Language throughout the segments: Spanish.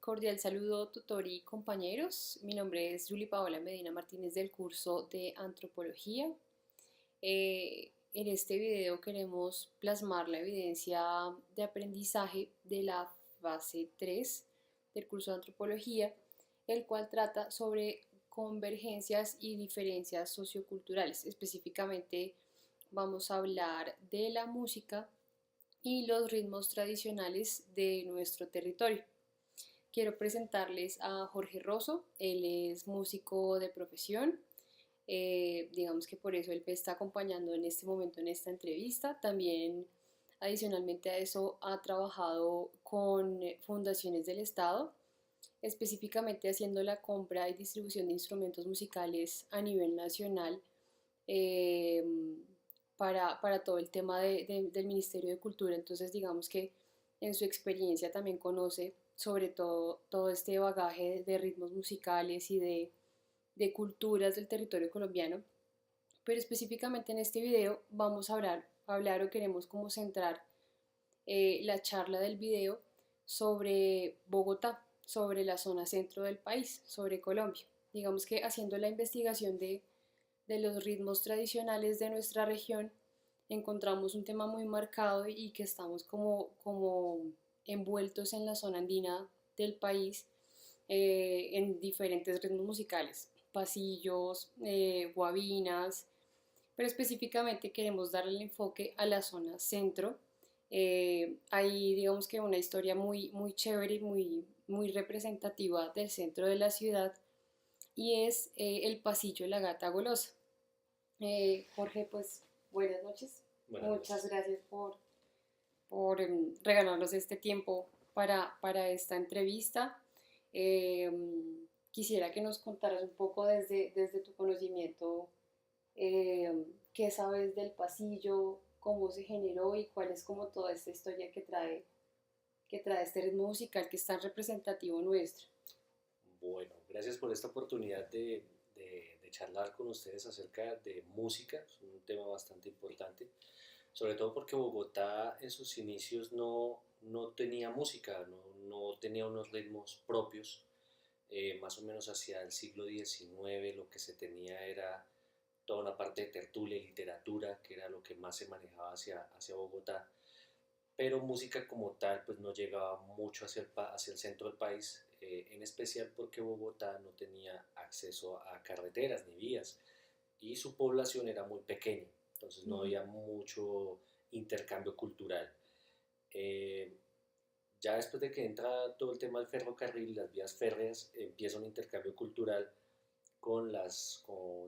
Cordial saludo, tutor y compañeros. Mi nombre es Julie Paola Medina Martínez del curso de Antropología. En este video queremos plasmar la evidencia de aprendizaje de la fase 3 del curso de Antropología, el cual trata sobre convergencias y diferencias socioculturales. Específicamente vamos a hablar de la música y los ritmos tradicionales de nuestro territorio. Quiero presentarles a Jorge Rosso. Él es músico de profesión. Digamos que por eso él me está acompañando en este momento en esta entrevista. También, adicionalmente a eso, ha trabajado con fundaciones del Estado, específicamente haciendo la compra y distribución de instrumentos musicales a nivel nacional, eh, para todo el tema del Ministerio de Cultura. Entonces, digamos que en su experiencia también conoce sobre todo este bagaje de ritmos musicales y de culturas del territorio colombiano. Pero específicamente en este video vamos a hablar o queremos como centrar la charla del video sobre Bogotá, sobre la zona centro del país, sobre Colombia. Digamos que haciendo la investigación de los ritmos tradicionales de nuestra región, encontramos un tema muy marcado y que estamos como envueltos en la zona andina del país, en diferentes ritmos musicales, pasillos, guabinas, pero específicamente queremos darle el enfoque a la zona centro. Hay, digamos que una historia muy chévere y muy representativa del centro de la ciudad, y es el pasillo La Gata Golosa. Jorge, pues buenas noches. Buenas Muchas noches. gracias por regalarnos este tiempo para esta entrevista. Eh, Quisiera que nos contaras un poco desde tu conocimiento, qué sabes del pasillo, cómo se generó y cuál es como toda esta historia que trae este ritmo musical que es tan representativo nuestro. Bueno, gracias por esta oportunidad de charlar con ustedes acerca de música. Es un tema bastante importante, sobre todo porque Bogotá en sus inicios no tenía música, no tenía unos ritmos propios. Más o menos hacia el siglo XIX lo que se tenía era toda una parte de tertulia y literatura, que era lo que más se manejaba hacia Bogotá, pero música como tal pues no llegaba mucho hacia el centro del país, en especial porque Bogotá no tenía acceso a carreteras ni vías y su población era muy pequeña, entonces no Ujú. había mucho intercambio cultural. Eh, ya después de que entra todo el tema del ferrocarril, las vías férreas, empieza un intercambio cultural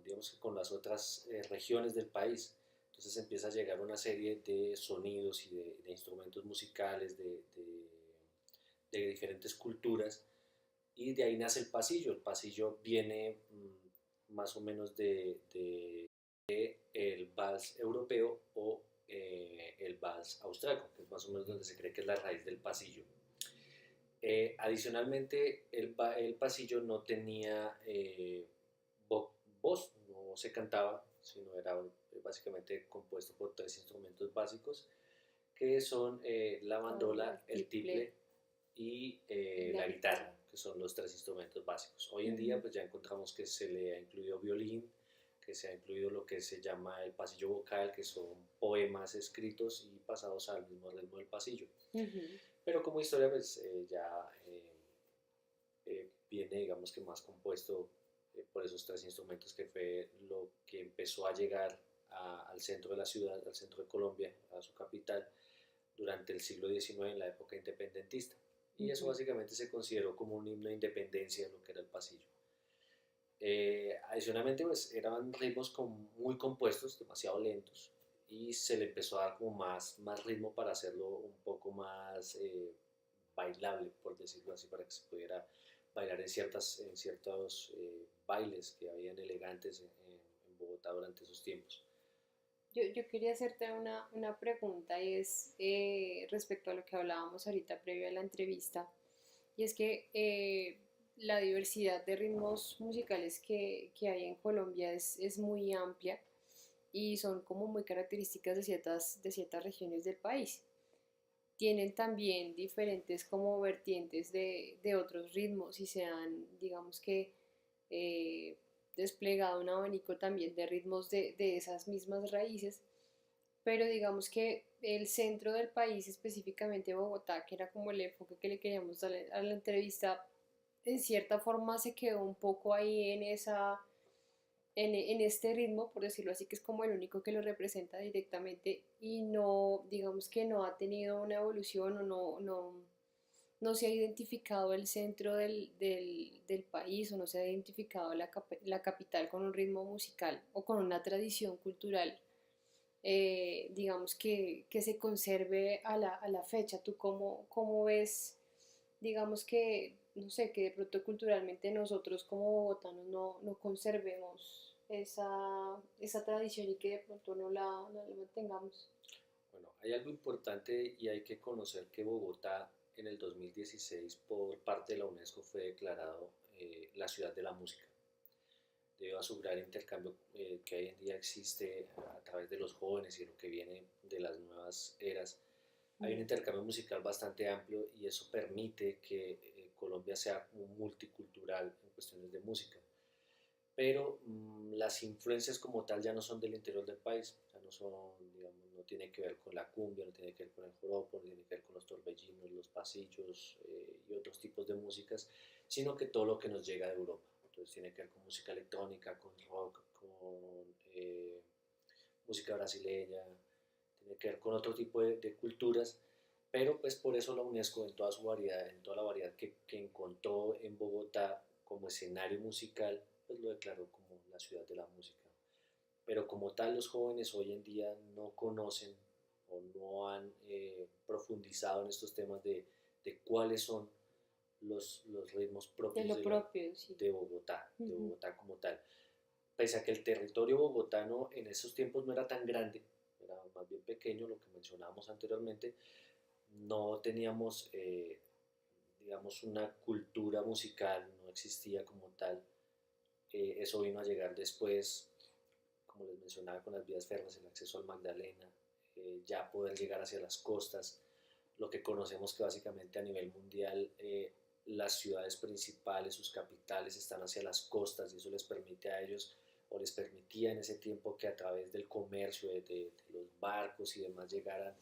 digamos, con las otras regiones del país. Entonces empieza a llegar una serie de sonidos y de instrumentos musicales de diferentes culturas y de ahí nace el pasillo. El pasillo viene más o menos de el vals europeo o el vals austriaco, que es más o menos donde se cree que es la raíz del pasillo. Adicionalmente, el pasillo no tenía voz, no se cantaba, sino era básicamente compuesto por tres instrumentos básicos, que son la Como el bandola, el tiple tiple y y la la guitarra. guitarra, que son los tres instrumentos básicos. Hoy en día Ujú. pues ya encontramos que se le ha incluido violín, que se ha incluido lo que se llama el pasillo vocal, que son poemas escritos y pasados al mismo ritmo del pasillo. Ujú. Pero como historia pues ya viene digamos que más compuesto por esos tres instrumentos, que fue lo que empezó a llegar al centro de la ciudad, al centro de Colombia, a su capital, durante el siglo XIX en la época independentista. Y eso Ujú. básicamente se consideró como un himno de independencia, lo que era el pasillo. Adicionalmente, pues eran ritmos muy compuestos, demasiado lentos, y se le empezó a dar como más ritmo para hacerlo un poco más bailable, por decirlo así, para que se pudiera bailar en ciertos bailes que habían elegantes en Bogotá durante esos tiempos. Yo quería hacerte una pregunta, y es respecto a lo que hablábamos ahorita previo a la entrevista, y es que la diversidad de ritmos musicales que hay en Colombia es muy amplia y son como muy características de ciertas regiones del país. tienen también diferentes como vertientes de otros ritmos y se han, digamos que, eh, desplegado un abanico también de ritmos de esas mismas raíces, pero digamos que el centro del país, específicamente Bogotá, que era como el enfoque que le queríamos dar a la entrevista, en cierta forma se quedó un poco ahí en en este ritmo, por decirlo así, que es como el único que lo representa directamente y no, digamos que no ha tenido una evolución o no se ha identificado el centro del país o no se ha identificado la capital con un ritmo musical o con una tradición cultural, digamos que se conserve a la fecha. ¿Tú cómo ves, digamos que, no sé, que de pronto culturalmente nosotros como bogotanos no conservemos esa tradición y que de pronto no la mantengamos? Bueno, hay algo importante y hay que conocer que Bogotá en el 2016 por parte de la UNESCO fue declarado la ciudad de la música, debido a su gran intercambio que hoy en día existe a través de los jóvenes y lo que viene de las nuevas eras. Hay un Mm. intercambio musical bastante amplio y eso permite que Colombia sea multicultural en cuestiones de música. Pero las influencias como tal ya no son del interior del país, ya no son, digamos, no tiene que ver con la cumbia, no tiene que ver con el joropo, no tiene que ver con los torbellinos, los pasillos y otros tipos de músicas, sino que todo lo que nos llega de Europa. Entonces tiene que ver con música electrónica, con rock, con música brasileña, tiene que ver con otro tipo de culturas, pero pues por eso la UNESCO en toda su variedad, en toda la variedad que encontró en Bogotá como escenario musical, pues lo declaró como la ciudad de la música. Pero como tal los jóvenes hoy en día no conocen o no han profundizado en estos temas de cuáles son los ritmos De propios lo propio, sí. De Ujú. Bogotá como tal. Pese a que el territorio bogotano en esos tiempos no era tan grande, era más bien pequeño, lo que mencionábamos anteriormente, no teníamos, digamos, una cultura musical, no existía como tal. Eso vino a llegar después, como les mencionaba, con las vías férreas, el acceso al Magdalena, ya poder llegar hacia las costas, lo que conocemos que básicamente a nivel mundial las ciudades principales, sus capitales están hacia las costas y eso les permite a ellos o les permitía en ese tiempo que a través del comercio, de los barcos y demás llegaran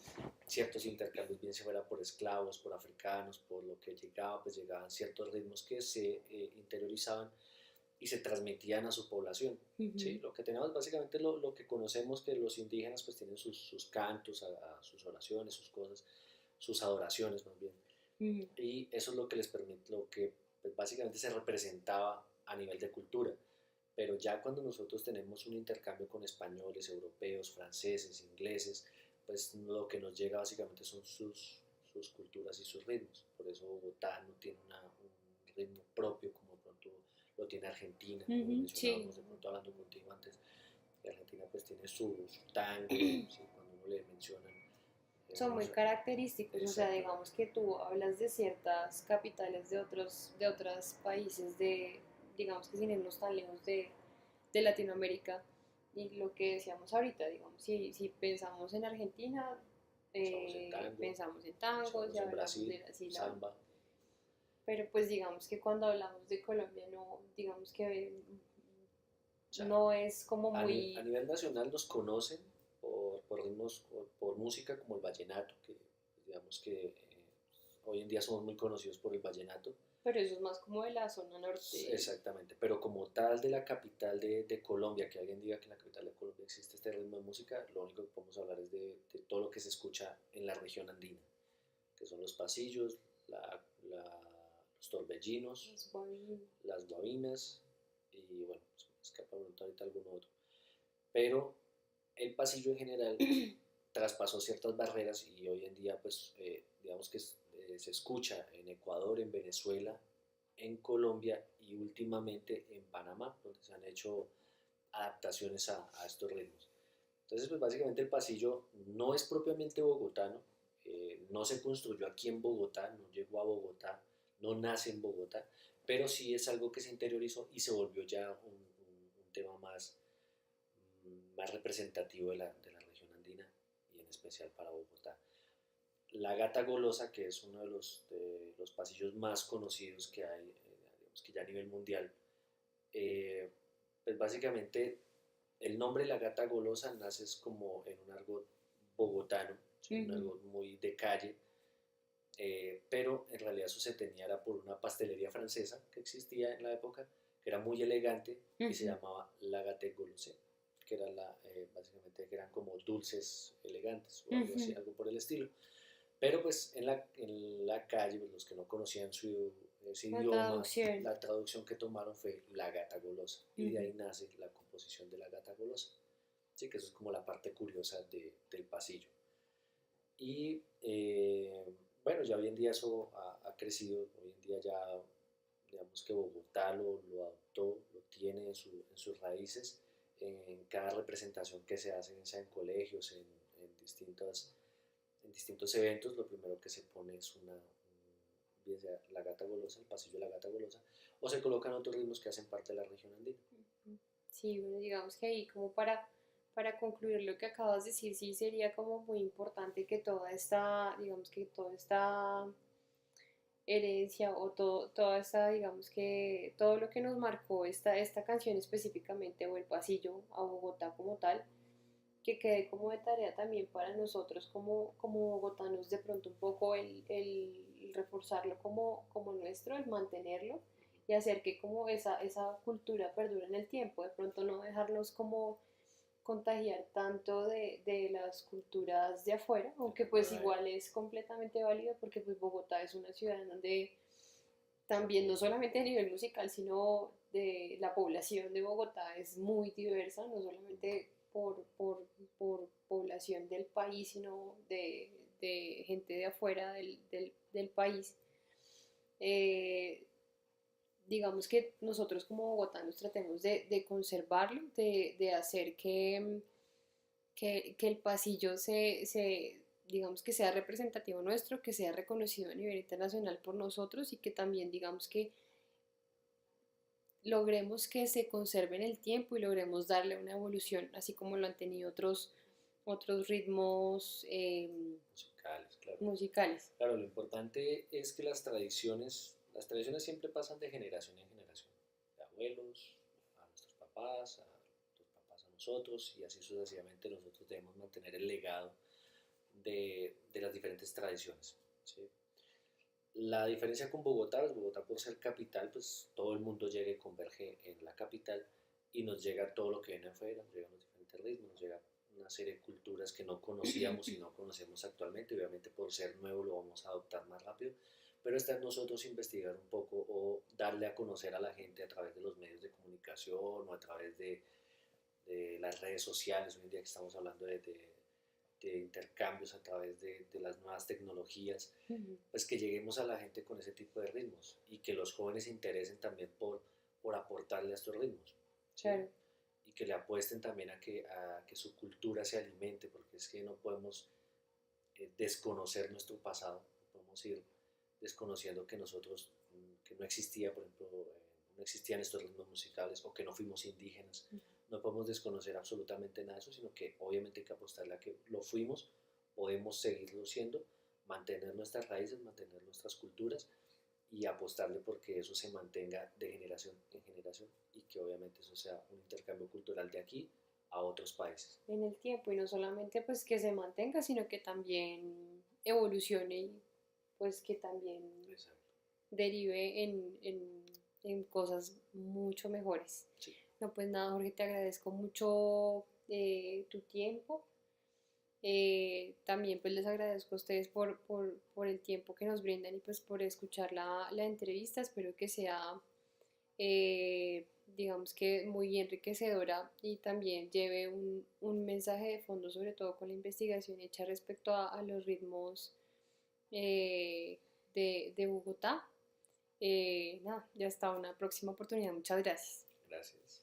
ciertos intercambios, bien se fuera por esclavos, por africanos, por lo que llegaba, pues llegaban ciertos ritmos que se interiorizaban y se transmitían a su población. ¿Sí? Ujú. Lo que tenemos básicamente lo que conocemos que los indígenas pues tienen sus cantos, sus oraciones, sus cosas, sus adoraciones más bien. Ujú. Y eso es lo que les permite, lo que pues, básicamente se representaba a nivel de cultura. Pero ya cuando nosotros tenemos un intercambio con españoles, europeos, franceses, ingleses, pues lo que nos llega básicamente son sus culturas y sus ritmos. Por eso Bogotá no tiene un ritmo propio como pronto lo tiene Argentina, como lo Ujú. Sí. mencionábamos de pronto hablando contigo antes. Argentina pues tiene su tango, ¿sí? Cuando uno le mencionan, Son muy uno, característicos, o sea, digamos exactamente. que tú hablas de ciertas capitales de otros países, digamos que sin irnos tan lejos de Latinoamérica, y lo que decíamos ahorita, digamos, si pensamos en Argentina, Pensamos en tango, pensamos en tangos y pensamos en hablamos Brasil, de Brasil, samba. pero pues digamos que cuando hablamos de Colombia, no, digamos que O sea, no es como a muy, nivel nacional nos conocen por ritmos, por música como el vallenato, que digamos que hoy en día somos muy conocidos por el vallenato. pero eso es más como de la zona norte. Exactamente, pero como tal de la capital de Colombia, que alguien diga que en la capital de Colombia existe este ritmo de música, lo único que podemos hablar es de todo lo que se escucha en la región andina, que son los pasillos, los torbellinos, Es guavín. las guabinas y bueno, se me escapa ahorita algún otro. Pero el pasillo en general traspasó ciertas barreras y hoy en día pues digamos que se escucha en Ecuador, en Venezuela, en Colombia y últimamente en Panamá, donde se han hecho adaptaciones a estos ritmos. Entonces pues básicamente el pasillo no es propiamente bogotano, no se construyó aquí en Bogotá, no llegó a Bogotá, no nace en Bogotá, pero sí es algo que se interiorizó y se volvió ya un tema más representativo de la región andina y en especial para Bogotá. la Gata Golosa, que es uno de los pasillos más conocidos que hay, digamos que ya a nivel mundial. eh, pues básicamente el nombre La Gata Golosa nace es como en un argot bogotano, ¿sí? Un Ujú, argot muy de calle, pero en realidad eso se tenía era por una pastelería francesa que existía en la época, que era muy elegante y se ujú. llamaba La Gate Golosé, que era básicamente que eran como dulces elegantes o algo así, Ujú. algo por el estilo. Pero pues en la calle, pues, los que no conocían ese La idioma, traducción. la traducción que tomaron fue la gata golosa. Y de Ujú. ahí nace la composición de la gata golosa. Sí, que eso es como la parte curiosa del pasillo. Y bueno, ya hoy en día eso ha crecido. Hoy en día ya, digamos que Bogotá lo adoptó, lo tiene en sus raíces. En cada representación que se hace, sea en colegios, en distintos eventos, lo primero que se pone es bien sea la gata golosa, el pasillo de la gata golosa, o se colocan otros ritmos que hacen parte de la región andina. Sí, bueno, digamos que ahí como para concluir lo que acabas de decir, sí sería como muy importante que toda esta, digamos que toda esta herencia o toda esta, digamos que todo lo que nos marcó esta canción específicamente o el pasillo a Bogotá como tal, que quede como de tarea también para nosotros como bogotanos de pronto un poco el reforzarlo como nuestro, el mantenerlo y hacer que como esa cultura perdure en el tiempo, de pronto no dejarnos como contagiar tanto de las culturas de afuera, aunque pues Right. igual es completamente válido porque pues Bogotá es una ciudad en donde también no solamente a nivel musical, sino de la población de Bogotá es muy diversa, no solamente por población del país, sino de gente de afuera del país. Eh, digamos que nosotros como bogotanos tratemos de conservarlo, de hacer que el pasillo digamos que sea representativo nuestro, que sea reconocido a nivel internacional por nosotros y que también digamos que logremos que se conserve en el tiempo y logremos darle una evolución, así como lo han tenido otros ritmos Musicales, claro. musicales. Claro, lo importante es que las tradiciones siempre pasan de generación en generación, de abuelos a nuestros papás, a nuestros papás a nosotros, y así sucesivamente nosotros debemos mantener el legado de las diferentes tradiciones. ¿Sí? La diferencia con Bogotá, pues Bogotá por ser capital, pues todo el mundo llega y converge en la capital y nos llega todo lo que viene afuera, nos llegan los diferentes ritmos, nos llega una serie de culturas que no conocíamos y no conocemos actualmente. Obviamente por ser nuevo lo vamos a adoptar más rápido, pero está en nosotros investigar un poco o darle a conocer a la gente a través de los medios de comunicación o a través de las redes sociales. Hoy en día que estamos hablando de intercambios a través de las nuevas tecnologías, Ujú. pues que lleguemos a la gente con ese tipo de ritmos y que los jóvenes se interesen también por aportarle a estos ritmos, ¿sí? Claro, Y que le apuesten también a que su cultura se alimente, porque es que no podemos desconocer nuestro pasado, no podemos ir desconociendo que nosotros, que no existía, por ejemplo, no existían estos ritmos musicales o que no fuimos indígenas. No podemos desconocer absolutamente nada de eso, sino que obviamente hay que apostarle a que lo fuimos, podemos seguirlo siendo, mantener nuestras raíces, mantener nuestras culturas y apostarle porque eso se mantenga de generación en generación y que obviamente eso sea un intercambio cultural de aquí a otros países. en el tiempo y no solamente pues que se mantenga, sino que también evolucione y pues que también Exacto. derive en cosas mucho mejores. Sí. No, pues nada, Jorge, te agradezco mucho tu tiempo. También pues les agradezco a ustedes por el tiempo que nos brindan y pues por escuchar la entrevista. Espero que sea, digamos que muy enriquecedora y también lleve un mensaje de fondo, sobre todo con la investigación hecha respecto a los ritmos de Bogotá. Nada, ya hasta una próxima oportunidad. Muchas gracias. Gracias.